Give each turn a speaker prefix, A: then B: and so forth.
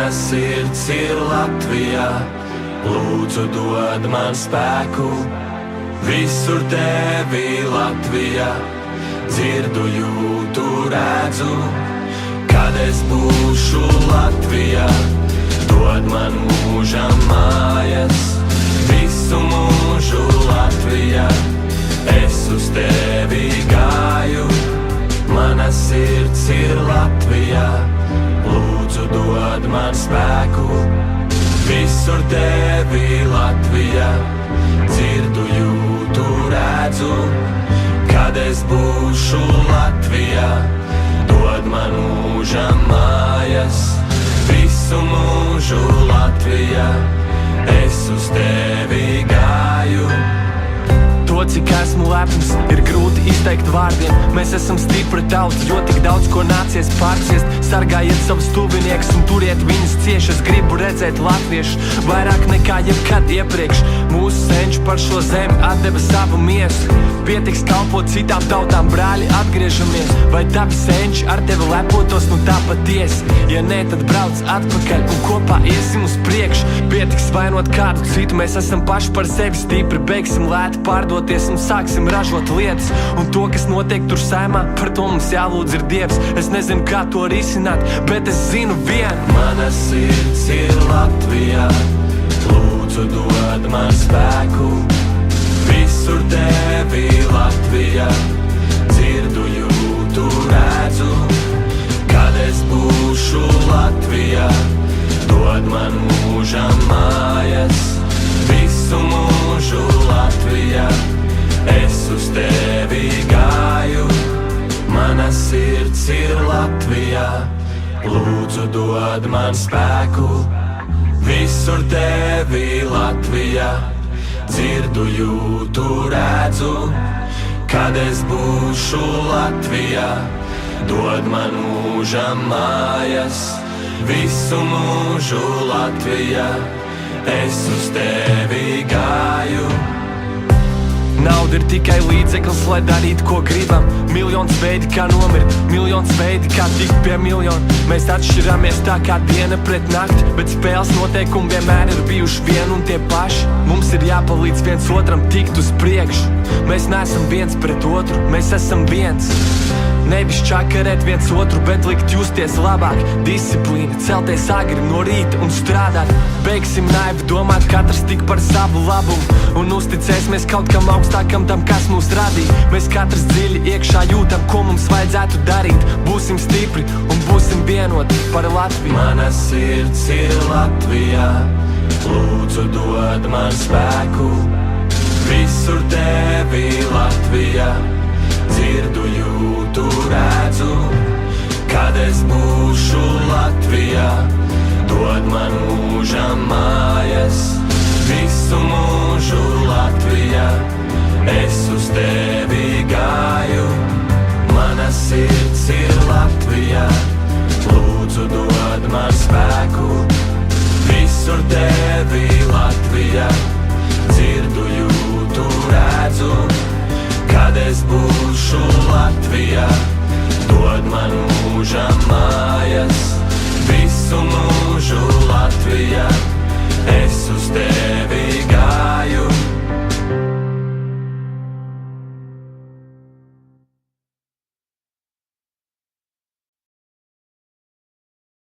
A: Mana sirds ir Latvijā, lūdzu dod man spēku. Visur tevi Latvijā, dzirdu, jūtu, redzu. Kad es būšu Latvijā, dod man mūžam mājas. Visu mūžu Latvijā, es uz tevi gāju. Mana sirds ir Latvijā, lūdzu dod man spēku. Visur tevi Latvijā, dzirdu, jūtu, redzu. Kad es būšu Latvijā, dod man mūžam mājas. Visu mūžu Latvijā, es uz tevi gāju. To, cik esmu lepns, ir grūti izteikt vārdiem. Mēs esam stipra tauta, jo tik daudz ko nācies pārciest. Sargājiet savus tuviniekus un turiet viņus cieši. Es gribu redzēt latviešus vairāk nekā jebkad iepriekš. Mūsu senči par šo zemi atdeva savu miesu. Pietiks kalpot citām tautām, brāļi, atgriežamies. Vai tavi senči ar tevi lepotos, nu tā patiesi? Ja nē, tad brauc atpakaļ un kopā iesim uz priekšu. Pietiks vainot kādu citu, mēs esam paši par sevi stipri. Beigsim lēti pārdoties un sāksim ražot lietas. Un to, kas notiek tur saimā, par to mums jālūdz ir Dievs. Es nezinu, kā to risināt, bet es zinu vienu. Mana sirds ir Latvijā, lūdzu dod man spēku. Visur tevi Latvijā, dzirdu, jūtu, redzu. Kad es būšu Latvijā, dod man mūžam mājas. Visu mūžu Latvijā, es uz tevi gāju. Mana sirds ir Latvijā, lūdzu dod man spēku. Visur tevi Latvijā, dzirdu, jūtu, redzu. Kad es būšu Latvijā, dod man mūžam mājas. Visu mūžu Latvijā, es uz tevi gāju. Nauda ir tikai līdzeklis, lai darītu, ko gribam. Miljons veidi, kā nomirt, miljons veidi, kā tikt pie miljona. Mēs atšķiramies tā kā diena pret nakti, bet spēles noteikumi vienmēr ir bijuši vien un tie paši. Mums ir jāpalīdz viens otram tikt uz priekšu. Mēs neesam viens pret otru, mēs esam viens. Nevis čakarēt viens otru, bet likt justies labāk. Disciplīna, celties agri no rīta un strādāt. Beigsim naivi domāt katrs tik par savu labumu un uzticēsimies kaut kam augstākam, tam, kas mūs radīja. Mēs katrs dziļi iekšā jūtam, ko mums vajadzētu darīt. Būsim stipri un būsim vienoti par Latviju. Mana sirds ir Latvijā, lūdzu dod man spēku. Visur tevi Latvijā, dzirdu, jūtu, redzu. Kad es būšu Latvijā,